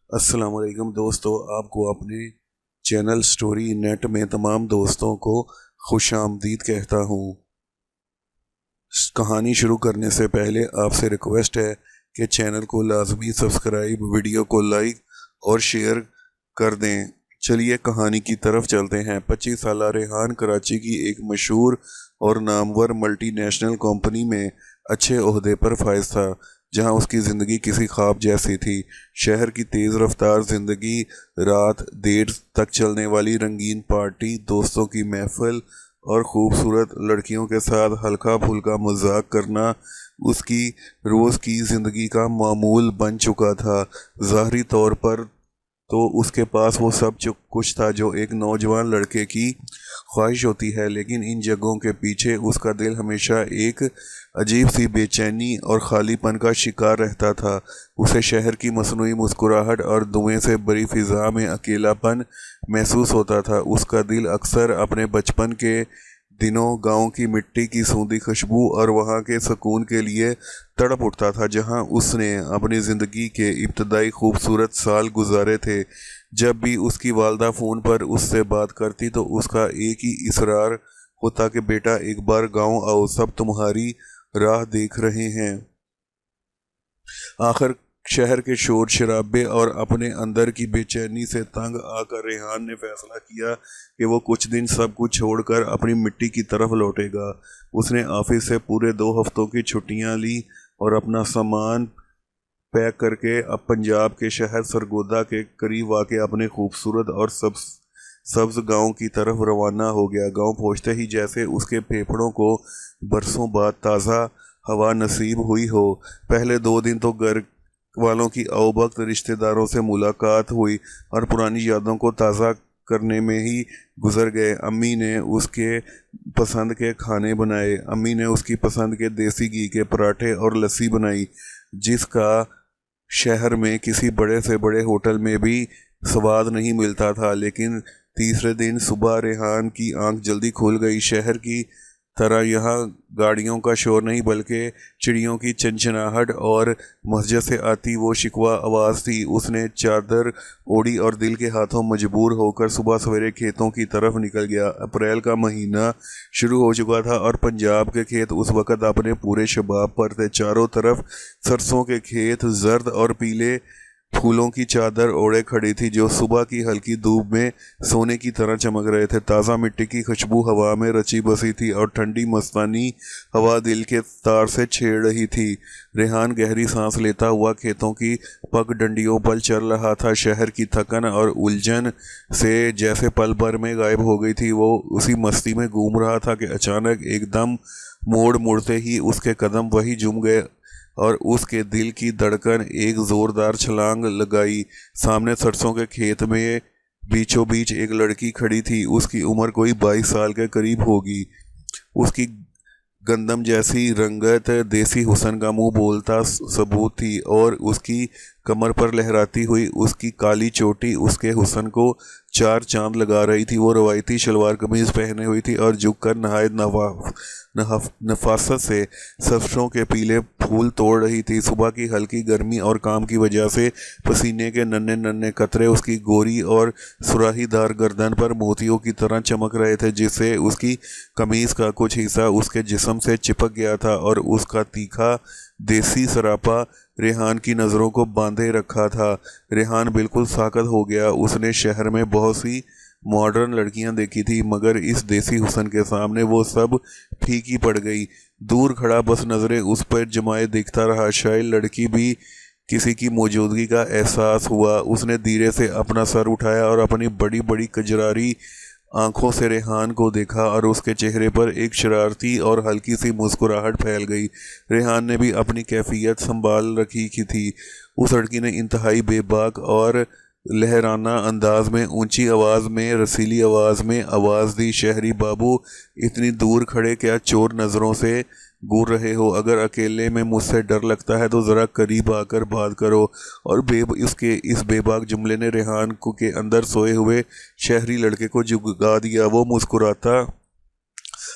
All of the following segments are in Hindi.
अस्सलाम वालेकुम दोस्तों, आपको अपने चैनल स्टोरी नेट में तमाम दोस्तों को खुश आमदीद कहता हूँ। कहानी शुरू करने से पहले आपसे रिक्वेस्ट है कि चैनल को लाजमी सब्सक्राइब, वीडियो को लाइक और शेयर कर दें। चलिए कहानी की तरफ चलते हैं। 25 साल रेहान कराची की एक मशहूर और नामवर मल्टीनेशनल कंपनी में अच्छे ओहदे पर फायज था, जहां उसकी ज़िंदगी किसी ख्वाब जैसी थी। शहर की तेज़ रफ्तार ज़िंदगी, रात देर तक चलने वाली रंगीन पार्टी, दोस्तों की महफिल और खूबसूरत लड़कियों के साथ हल्का फुल्का मजाक करना उसकी रोज़ की ज़िंदगी का मामूल बन चुका था। ज़ाहरी तौर पर तो उसके पास वो सब जो कुछ था जो एक नौजवान लड़के की ख्वाहिश होती है, लेकिन इन जगहों के पीछे उसका दिल हमेशा एक अजीब सी बेचैनी और खालीपन का शिकार रहता था। उसे शहर की मसनूई मुस्कुराहट और धुएं से भरी फिजा में अकेलापन महसूस होता था। उसका दिल अक्सर अपने बचपन के दिनों, गांव की मिट्टी की सूंधी खुशबू और वहां के सुकून के लिए तड़प उठता था, जहां उसने अपनी ज़िंदगी के इब्तदाई खूबसूरत साल गुजारे थे। जब भी उसकी वालदा फ़ोन पर उससे बात करती तो उसका एक ही इसरार होता कि बेटा एक बार गांव आओ, सब तुम्हारी राह देख रहे हैं। आखिर शहर के शोर शराबे और अपने अंदर की बेचैनी से तंग आकर रेहान ने फैसला किया कि वो कुछ दिन सब कुछ छोड़कर अपनी मिट्टी की तरफ लौटेगा। उसने ऑफिस से पूरे 2 हफ्तों की छुट्टियां ली और अपना सामान पैक करके अब पंजाब के शहर सरगोदा के करीब वाक़ अपने खूबसूरत और सब्ज गांव की तरफ रवाना हो गया। गांव पहुंचते ही जैसे उसके फेफड़ों को बरसों बाद ताज़ा हवा नसीब हुई हो। पहले 2 दिन तो घर वालों की अवभक्त रिश्तेदारों से मुलाकात हुई और पुरानी यादों को ताज़ा करने में ही गुजर गए। अम्मी ने उसके पसंद के खाने बनाए। अम्मी ने उसकी पसंद के देसी घी के पराठे और लस्सी बनाई, जिसका शहर में किसी बड़े से बड़े होटल में भी स्वाद नहीं मिलता था। लेकिन तीसरे दिन सुबह रेहान की आंख जल्दी खुल गई। शहर की तरह यहाँ गाड़ियों का शोर नहीं, बल्कि चिड़ियों की चंचनाहट और मस्जिद से आती वो शिकवा आवाज़ थी। उसने चादर ओढ़ी और दिल के हाथों मजबूर होकर सुबह सवेरे खेतों की तरफ निकल गया। अप्रैल का महीना शुरू हो चुका था और पंजाब के खेत उस वक़्त अपने पूरे शबाब पर थे। चारों तरफ सरसों के खेत जर्द और पीले फूलों की चादर ओढ़े खड़ी थी, जो सुबह की हल्की धूप में सोने की तरह चमक रहे थे। ताज़ा मिट्टी की खुशबू हवा में रची बसी थी और ठंडी मस्तानी हवा दिल के तार से छेड़ रही थी। रेहान गहरी सांस लेता हुआ खेतों की पगडंडियों पर चल रहा था। शहर की थकन और उलझन से जैसे पल भर में गायब हो गई थी। वो उसी मस्ती में घूम रहा था कि अचानक एकदम मोड़ मुड़ते ही उसके कदम वही जुम गए और उसके दिल की धड़कन एक जोरदार छलांग लगाई। सामने सरसों के खेत में बीचों बीच एक लड़की खड़ी थी। उसकी उम्र कोई 22 साल के करीब होगी। उसकी गंदम जैसी रंगत, देसी हुस्न का मुंह बोलता सबूत थी और उसकी कमर पर लहराती हुई उसकी काली चोटी उसके हुस्न को 4 चांद लगा रही थी। वो रवायती शलवार कमीज पहने हुई थी और झुककर नहायत नफासत से सरसों के पीले फूल तोड़ रही थी। सुबह की हल्की गर्मी और काम की वजह से पसीने के नन्हे नन्हे कतरे उसकी गोरी और सुराहीदार गर्दन पर मोतियों की तरह चमक रहे थे, जिससे उसकी कमीज का कुछ हिस्सा उसके जिस्म से चिपक गया था और उसका तीखा देसी सरापा रेहान की नज़रों को बांधे रखा था। रेहान बिल्कुल साकत हो गया। उसने शहर में बहुत सी मॉडर्न लड़कियां देखी थी, मगर इस देसी हुस्न के सामने वो सब फीकी पड़ गई। दूर खड़ा बस नज़रें उस पर जमाए देखता रहा। शायद लड़की भी किसी की मौजूदगी का एहसास हुआ। उसने धीरे से अपना सर उठाया और अपनी बड़ी बड़ी कजरारी आंखों से रेहान को देखा और उसके चेहरे पर एक शरारती और हल्की सी मुस्कुराहट फैल गई। रेहान ने भी अपनी कैफियत संभाल रखी की थी। उस लड़की ने इंतहाई बेबाक और लहराना अंदाज में, ऊंची आवाज़ में, रसीली आवाज़ में आवाज़ दी, शहरी बाबू, इतनी दूर खड़े क्या चोर नज़रों से घूर रहे हो? अगर अकेले में मुझसे डर लगता है तो ज़रा करीब आकर बात करो। और उसके इस बेबाक जुमले ने रेहान को के अंदर सोए हुए शहरी लड़के को जुगा दिया। वो मुस्कुराता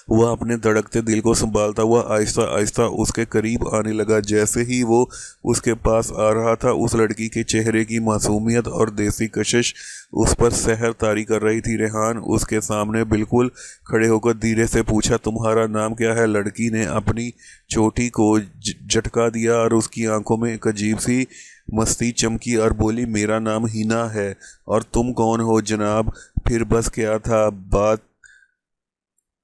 वह अपने धड़कते दिल को संभालता हुआ आहिस्ता आहिस्ता उसके करीब आने लगा। जैसे ही वो उसके पास आ रहा था, उस लड़की के चेहरे की मासूमियत और देसी कशिश उस पर सहर तारी कर रही थी। रेहान उसके सामने बिल्कुल खड़े होकर धीरे से पूछा, तुम्हारा नाम क्या है? लड़की ने अपनी चोटी को झटका दिया और उसकी आंखों में एक अजीब सी मस्ती चमकी और बोली, मेरा नाम हिना है। और तुम कौन हो जनाब? फिर बस क्या था, बात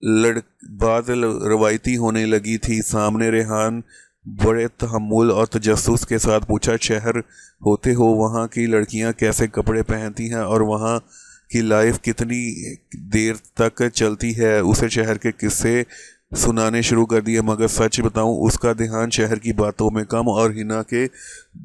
रवायती होने लगी थी। सामने रेहान बड़े तहम्मुल और तजस्सुस के साथ पूछा, शहर होते हो, वहाँ की लड़कियाँ कैसे कपड़े पहनती हैं और वहाँ की लाइफ कितनी देर तक चलती है? उसे शहर के किस्से सुनाने शुरू कर दिए, मगर सच बताऊं, उसका ध्यान शहर की बातों में कम और हिना के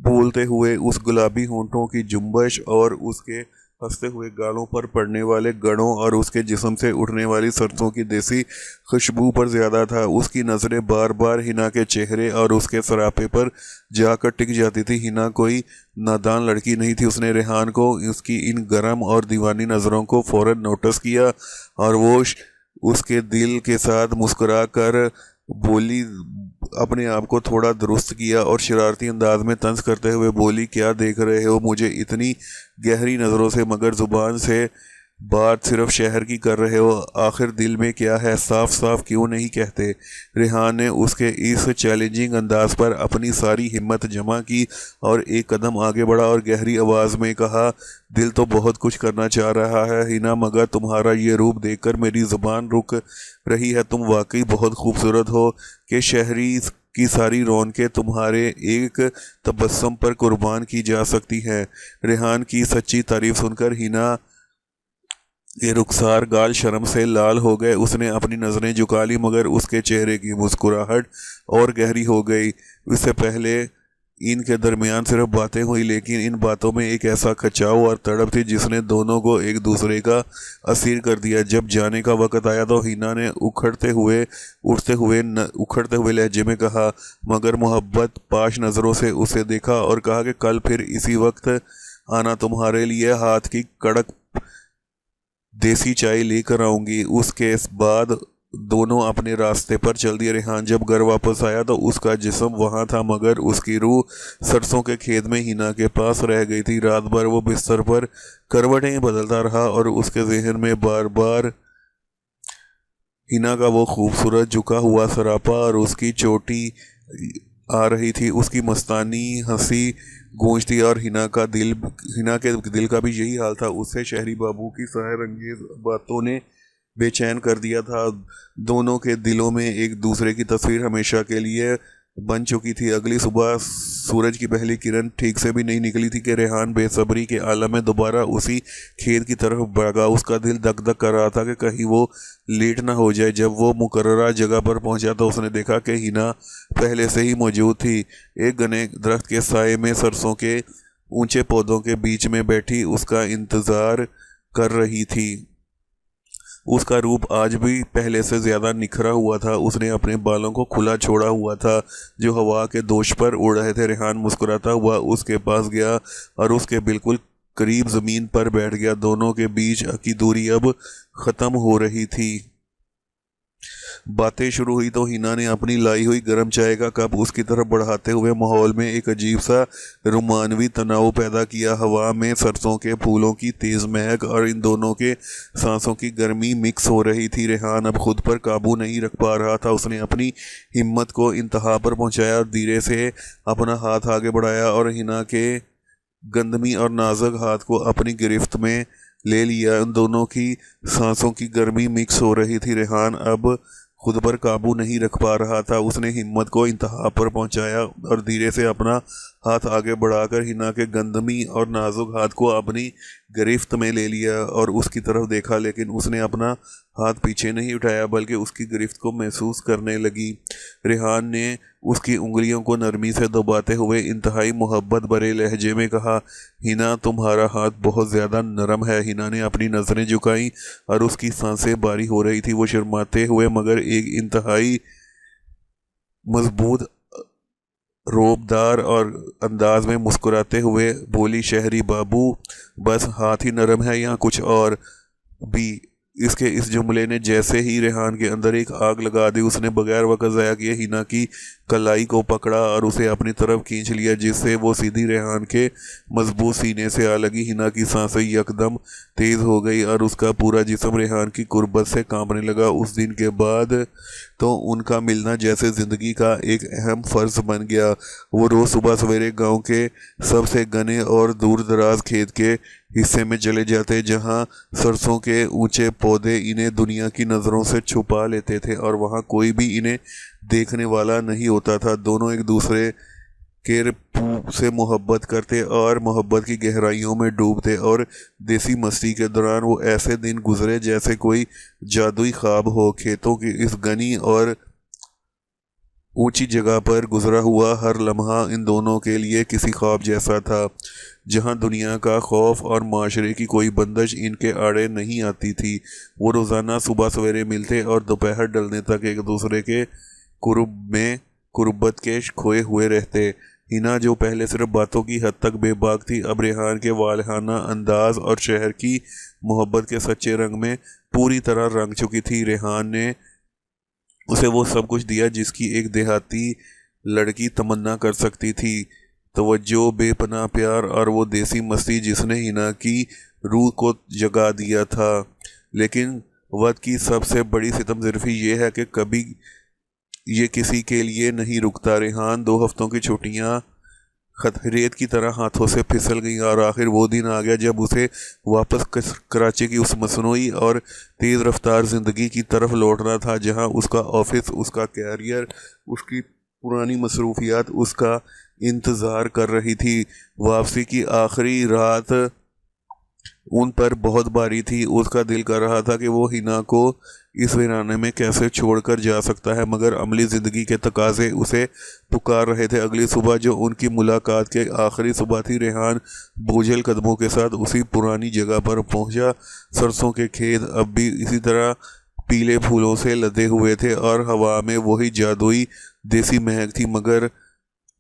बोलते हुए उस गुलाबी होंठों की जुम्बश और उसके हंसते हुए गालों पर पड़ने वाले गड़ों और उसके जिस्म से उठने वाली सरसों की देसी खुशबू पर ज्यादा था। उसकी नज़रें बार बार हिना के चेहरे और उसके सरापे पर जाकर टिक जाती थी। हिना कोई नादान लड़की नहीं थी। उसने रेहान को उसकी इन गर्म और दीवानी नज़रों को फौरन नोटिस किया और वो उसके दिल के साथ मुस्कुरा कर बोली, अपने आप को थोड़ा दुरुस्त किया और शरारती अंदाज में तंज करते हुए बोली, क्या देख रहे हो मुझे इतनी गहरी नज़रों से, मगर ज़ुबान से बात सिर्फ शहर की कर रहे हो? आखिर दिल में क्या है, साफ साफ क्यों नहीं कहते? रेहान ने उसके इस चैलेंजिंग अंदाज पर अपनी सारी हिम्मत जमा की और एक कदम आगे बढ़ा और गहरी आवाज़ में कहा, दिल तो बहुत कुछ करना चाह रहा है हिना, मगर तुम्हारा ये रूप देखकर मेरी ज़ुबान रुक रही है। तुम वाकई बहुत खूबसूरत हो कि शहरी की सारी रौनकें तुम्हारे एक तबस्सुम पर कुर्बान की जा सकती हैं। रेहान की सच्ची तारीफ सुनकर हिना ये रुखसार गाल शर्म से लाल हो गए। उसने अपनी नज़रें झुका ली, मगर उसके चेहरे की मुस्कुराहट और गहरी हो गई। इससे पहले इनके दरमियान सिर्फ बातें हुई, लेकिन इन बातों में एक ऐसा खचाव और तड़प थी जिसने दोनों को एक दूसरे का असीर कर दिया। जब जाने का वक़्त आया तो हिना ने उखड़ते हुए लहजे में कहा, मगर मोहब्बत पाश नज़रों से उसे देखा और कहा कि कल फिर इसी वक्त आना, तुम्हारे लिए हाथ की कड़क देसी चाय लेकर आऊंगी। उसके बाद दोनों अपने रास्ते पर चल दिए। रेहान जब घर वापस आया तो उसका जिस्म वहां था, मगर उसकी रूह सरसों के खेत में हिना के पास रह गई थी। रात भर वो बिस्तर पर करवटें बदलता रहा और उसके जहन में बार बार हिना का वो खूबसूरत झुका हुआ सरापा और उसकी चोटी आ रही थी। उसकी मस्तानी हंसी गूंजती और हिना के दिल का भी यही हाल था। उससे शहरी बाबू की सहर अंगेज बातों ने बेचैन कर दिया था। दोनों के दिलों में एक दूसरे की तस्वीर हमेशा के लिए बन चुकी थी। अगली सुबह सूरज की पहली किरण ठीक से भी नहीं निकली थी कि रेहान बेसब्री के आलम में दोबारा उसी खेत की तरफ भागा। उसका दिल धक धक कर रहा था कि कहीं वो लेट ना हो जाए। जब वो मुकर्ररा जगह पर पहुंचा तो उसने देखा कि हिना पहले से ही मौजूद थी। एक घने दरख्त के साए में सरसों के ऊंचे पौधों के बीच में बैठी उसका इंतज़ार कर रही थी। उसका रूप आज भी पहले से ज़्यादा निखरा हुआ था। उसने अपने बालों को खुला छोड़ा हुआ था जो हवा के दोष पर उड़ रहे थे। रेहान मुस्कुराता हुआ उसके पास गया और उसके बिल्कुल करीब ज़मीन पर बैठ गया। दोनों के बीच की दूरी अब ख़त्म हो रही थी। बातें शुरू हुई तो हिना ने अपनी लाई हुई गर्म चाय का कप उसकी तरफ बढ़ाते हुए माहौल में एक अजीब सा रोमानवी तनाव पैदा किया। हवा में सरसों के फूलों की तेज महक और इन दोनों के सांसों की गर्मी मिक्स हो रही थी। रेहान अब खुद पर काबू नहीं रख पा रहा था। उसने अपनी हिम्मत को इंतहा पर पहुंचाया और धीरे से अपना हाथ आगे बढ़ाया और हिना के गंदमी और नाजुक हाथ को अपनी गिरफ्त में ले लिया। उन दोनों की सांसों की गर्मी मिक्स हो रही थी। रेहान अब खुद पर काबू नहीं रख पा रहा था। उसने हिम्मत को इंतहा पर पहुंचाया और धीरे से अपना हाथ आगे बढ़ाकर हिना के गंदमी और नाजुक हाथ को अपनी गिरफ्त में ले लिया और उसकी तरफ देखा, लेकिन उसने अपना हाथ पीछे नहीं उठाया बल्कि उसकी गिरफ्त को महसूस करने लगी। रेहान ने उसकी उंगलियों को नरमी से दबाते हुए इंतहाई मोहब्बत भरे लहजे में कहा, हिना तुम्हारा हाथ बहुत ज़्यादा नरम है। हिना ने अपनी नज़रें झुकाई और उसकी सांसें भारी हो रही थी। वो शर्माते हुए मगर एक इंतहाई मजबूत रोबदार और अंदाज में मुस्कुराते हुए बोली, शहरी बाबू बस हाथ ही नरम है या कुछ और भी? इसके इस जुमले ने जैसे ही रेहान के अंदर एक आग लगा दी। उसने बगैर वक्त ज़ाया किए हिना की कलाई को पकड़ा और उसे अपनी तरफ खींच लिया, जिससे वो सीधी रेहान के मजबूत सीने से आ लगी। हिना की सांसें यकदम तेज़ हो गई और उसका पूरा जिस्म रेहान की कुर्बत से कांपने लगा। उस दिन के बाद तो उनका मिलना जैसे ज़िंदगी का एक अहम फ़र्ज बन गया। वो रोज़ सुबह सवेरे गांव के सबसे घने और दूर दराज खेत के हिस्से में चले जाते, जहां सरसों के ऊंचे पौधे इन्हें दुनिया की नज़रों से छुपा लेते थे और वहां कोई भी इन्हें देखने वाला नहीं होता था। दोनों एक दूसरे के से मोहब्बत करते और मोहब्बत की गहराइयों में डूबते, और देसी मस्ती के दौरान वो ऐसे दिन गुजरे जैसे कोई जादुई ख्वाब हो। खेतों की इस घनी और ऊंची जगह पर गुजरा हुआ हर लम्हा इन दोनों के लिए किसी ख्वाब जैसा था, जहां दुनिया का खौफ और माशरे की कोई बंदिश इनके आड़े नहीं आती थी। वो रोज़ाना सुबह सवेरे मिलते और दोपहर ढलने तक एक दूसरे के कुर्ब में कुर्बत के खोए हुए रहते। हिना, जो पहले सिर्फ बातों की हद तक बेबाक थी, अब रेहान के वालहाना अंदाज और शहर की मोहब्बत के सच्चे रंग में पूरी तरह रंग चुकी थी। रेहान ने उसे वो सब कुछ दिया जिसकी एक देहाती लड़की तमन्ना कर सकती थी। तवज्जो, बेपनाह प्यार और वो देसी मस्ती जिसने हिना की रूह को जगा दिया था। लेकिन वक्त की सबसे बड़ी सितम ज़िरफ़ी ये है कि कभी ये किसी के लिए नहीं रुकता। रेहान 2 हफ्तों की छुट्टियां रेत की तरह हाथों से फिसल गई और आखिर वो दिन आ गया जब उसे वापस कराची की उस मसनूई और तेज़ रफ्तार ज़िंदगी की तरफ लौटना था, जहां उसका ऑफिस, उसका कैरियर, उसकी पुरानी मसरूफियात उसका इंतज़ार कर रही थी। वापसी की आखिरी रात उन पर बहुत भारी थी। उसका दिल कर रहा था कि वो हिना को इस वीराने में कैसे छोड़कर जा सकता है, मगर अमली ज़िंदगी के तकाजे उसे पुकार रहे थे। अगली सुबह जो उनकी मुलाकात की आखिरी सुबह थी, रेहान बोझल कदमों के साथ उसी पुरानी जगह पर पहुंचा। सरसों के खेत अब भी इसी तरह पीले फूलों से लदे हुए थे और हवा में वही जादुई देसी महक थी, मगर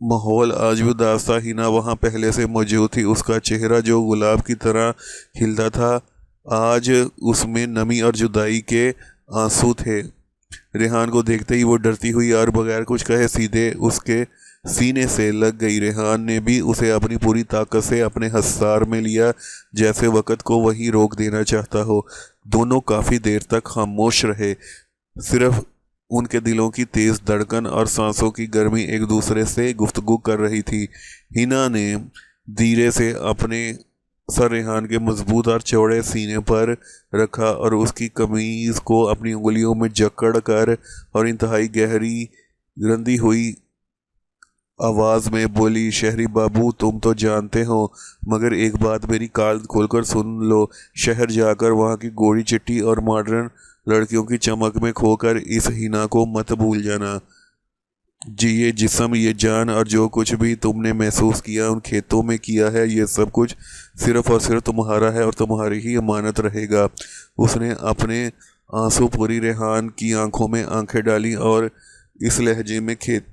माहौल आज भी उदास था। हिना वहाँ पहले से मौजूद थी। उसका चेहरा जो गुलाब की तरह खिलता था, आज उसमें नमी और जुदाई के आंसू थे। रेहान को देखते ही वो डरती हुई और बगैर कुछ कहे सीधे उसके सीने से लग गई। रेहान ने भी उसे अपनी पूरी ताकत से अपने हसार में लिया, जैसे वक़्त को वही रोक देना चाहता हो। दोनों काफ़ी देर तक खामोश रहे। सिर्फ उनके दिलों की तेज़ धड़कन और सांसों की गर्मी एक दूसरे से गुफ्तगू कर रही थी। हिना ने धीरे से अपने सर रेहान के मजबूत और चौड़े सीने पर रखा और उसकी कमीज़ को अपनी उंगलियों में जकड़ कर और इंतहाई गहरी रंधी हुई आवाज़ में बोली, शहरी बाबू, तुम तो जानते हो, मगर एक बात मेरी कान खोलकर सुन लो। शहर जाकर वहाँ की गोरी चिट्टी और मॉडर्न लड़कियों की चमक में खोकर इस हिना को मत भूल जाना। जी, ये जिस्म, ये जान और जो कुछ भी तुमने महसूस किया उन खेतों में किया है, ये सब कुछ सिर्फ और सिर्फ तुम्हारा है और तुम्हारी ही अमानत रहेगा। उसने अपने आंसू पूरी रेहान की आंखों में आंखें डाली और इस लहजे में खेत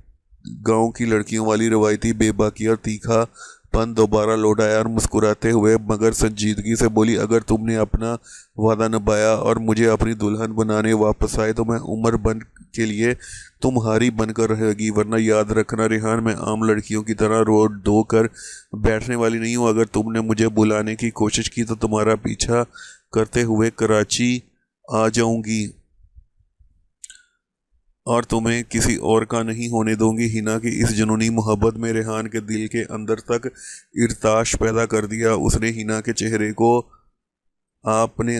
गांव की लड़कियों वाली रवायती बेबाकी और तीखापन दोबारा लौट आया और मुस्कुराते हुए मगर संजीदगी से बोली, अगर तुमने अपना वादा निभाया और मुझे अपनी दुल्हन बनाने वापस आए तो मैं उम्र बन के लिए तुम्हारी बनकर रहेगी। वरना याद रखना रेहान, मैं आम लड़कियों की तरह रोड धो कर बैठने वाली नहीं हूँ। अगर तुमने मुझे बुलाने की कोशिश की तो तुम्हारा पीछा करते हुए कराची आ जाऊंगी और तुम्हें किसी और का नहीं होने दूंगी। हिना की इस जुनूनी मोहब्बत में रेहान के दिल के अंदर तक इर्ताश पैदा कर दिया। उसने हिना के चेहरे को अपने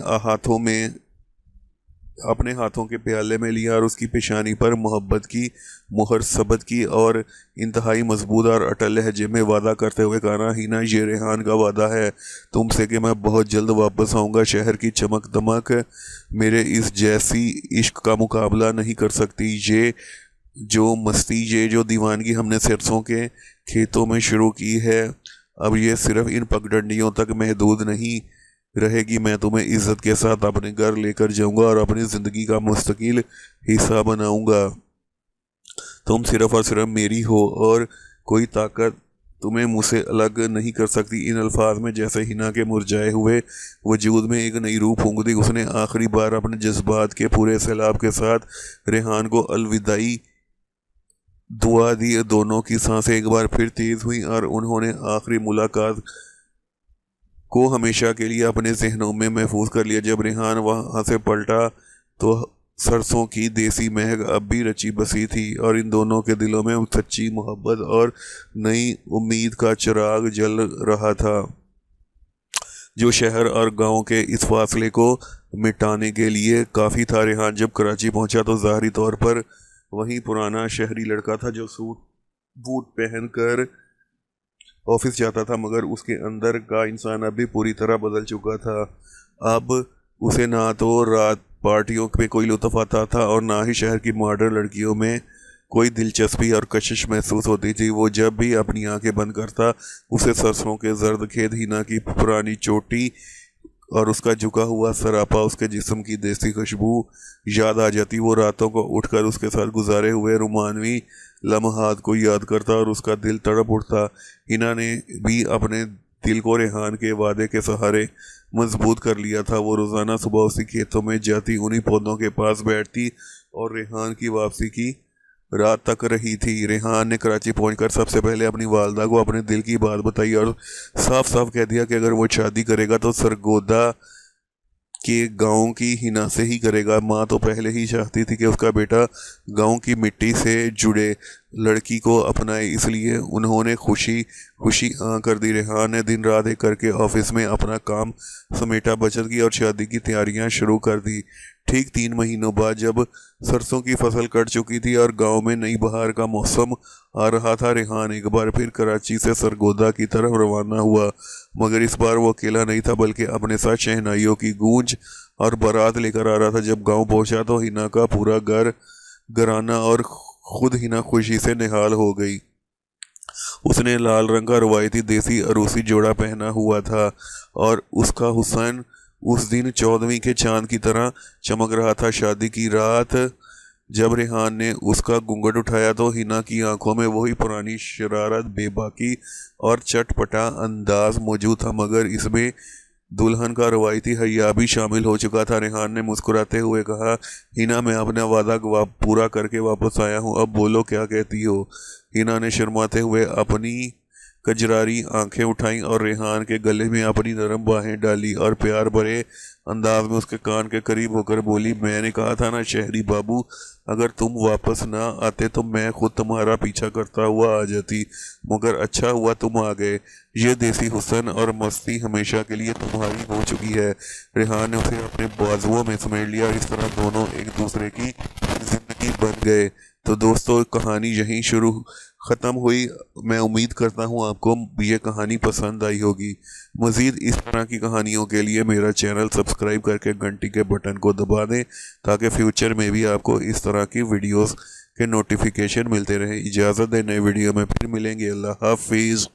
हाथों के प्याले में लिया और उसकी पेशानी पर मोहब्बत की मुहर सबत की और इंतहाई मजबूत और अटल लहजे में वादा करते हुए कहा, हिना, ये रेहान का वादा है तुमसे कि मैं बहुत जल्द वापस आऊँगा। शहर की चमक दमक मेरे इस जैसी इश्क का मुकाबला नहीं कर सकती। ये जो मस्ती, ये जो दीवानगी हमने सरसों के खेतों में शुरू की है, अब ये सिर्फ इन पगडंडियों तक महदूद नहीं रहेगी। मैं तुम्हें इज्जत के साथ अपने घर लेकर जाऊंगा और अपनी ज़िंदगी का मुस्तकिल हिस्सा बनाऊंगा। तुम सिर्फ और सिर्फ मेरी हो और कोई ताकत तुम्हें मुझसे अलग नहीं कर सकती। इन अल्फाज में जैसे हिना के मुरझाए हुए वजूद में एक नई रूह फूंक दी। उसने आखिरी बार अपने जज्बात के पूरे सैलाब के साथ रेहान को अलविदाई दुआ दी। दोनों की सांसें एक बार फिर तेज हुई और उन्होंने आखिरी मुलाकात को हमेशा के लिए अपने जहनों में महफूज कर लिया। जब रेहान वहां से पलटा तो सरसों की देसी महक अब भी रची बसी थी और इन दोनों के दिलों में सच्ची मोहब्बत और नई उम्मीद का चिराग जल रहा था, जो शहर और गांव के इस फासले को मिटाने के लिए काफ़ी था। रेहान जब कराची पहुंचा तो ज़ाहरी तौर पर वही पुराना शहरी लड़का था जो सूट बूट पहनकर ऑफिस जाता था, मगर उसके अंदर का इंसान अभी पूरी तरह बदल चुका था। अब उसे ना तो रात पार्टियों पे कोई लुत्फ आता था और ना ही शहर की मॉडर्न लड़कियों में कोई दिलचस्पी और कशिश महसूस होती थी। वो जब भी अपनी आंखें बंद करता उसे सरसों के जर्द खेत, हिना की पुरानी चोटी और उसका झुका हुआ सरापा, उसके जिस्म की देसी खुशबू याद आ जाती। वो रातों को उठकर उसके साथ गुजारे हुए रुमानवी लम्हात को याद करता और उसका दिल तड़प उठता। हिना ने भी अपने दिल को रेहान के वादे के सहारे मजबूत कर लिया था। वो रोज़ाना सुबह उसी खेतों में जाती, उन्हीं पौधों के पास बैठती और रेहान की वापसी की रात तक रही थी। रेहान ने कराची पहुंचकर सबसे पहले अपनी वालदा को अपने दिल की बात बताई और साफ साफ कह दिया कि अगर वो शादी करेगा तो सरगोदा के गांव की हिना से ही करेगा। माँ तो पहले ही चाहती थी कि उसका बेटा गांव की मिट्टी से जुड़े लड़की को अपनाए, इसलिए उन्होंने खुशी खुशी हाँ कर दी। रेहान ने दिन रात एक करके ऑफिस में अपना काम समेटा, बचत की और शादी की तैयारियां शुरू कर दी। ठीक 3 महीनों बाद जब सरसों की फसल कट चुकी थी और गांव में नई बहार का मौसम आ रहा था, रेहान एक बार फिर कराची से सरगोदा की तरफ रवाना हुआ। मगर इस बार वो अकेला नहीं था, बल्कि अपने साथ शहनाइयों की गूंज और बारात लेकर आ रहा था। जब गांव पहुंचा तो हिना का पूरा घर घराना और खुद हिना खुशी से निहाल हो गई। उसने लाल रंग का रवायती देसी अरूसी जोड़ा पहना हुआ था और उसका हुस्न उस दिन 14वीं के चांद की तरह चमक रहा था। शादी की रात जब रेहान ने उसका घूंघट उठाया तो हिना की आंखों में वही पुरानी शरारत, बेबाकी और चटपटा अंदाज मौजूद था, मगर इसमें दुल्हन का रवायती हया भी शामिल हो चुका था। रेहान ने मुस्कुराते हुए कहा, हिना, मैं अपना वादा पूरा करके वापस आया हूँ, अब बोलो क्या कहती हो। हिना ने शर्माते हुए अपनी कजरारी आंखें उठाई और रेहान के गले में अपनी नरम बाहें डाली और प्यार भरे अंदाज में उसके कान के करीब होकर बोली, मैंने कहा था ना शहरी बाबू, अगर तुम वापस ना आते तो मैं खुद तुम्हारा पीछा करता हुआ आ जाती, मगर अच्छा हुआ तुम आ गए। ये देसी हुस्न और मस्ती हमेशा के लिए तुम्हारी हो चुकी है। रेहान ने उसे अपने बाजुओं में समेट लिया और इस तरह दोनों एक दूसरे की जिंदगी बन गए। तो दोस्तों, कहानी यहीं शुरू ख़त्म हुई। मैं उम्मीद करता हूँ आपको ये कहानी पसंद आई होगी। मज़ीद इस तरह की कहानियों के लिए मेरा चैनल सब्सक्राइब करके घंटी के बटन को दबा दें, ताकि फ्यूचर में भी आपको इस तरह की वीडियोस के नोटिफिकेशन मिलते रहें। इजाज़त दें, नए वीडियो में फिर मिलेंगे। अल्लाह हाफिज़।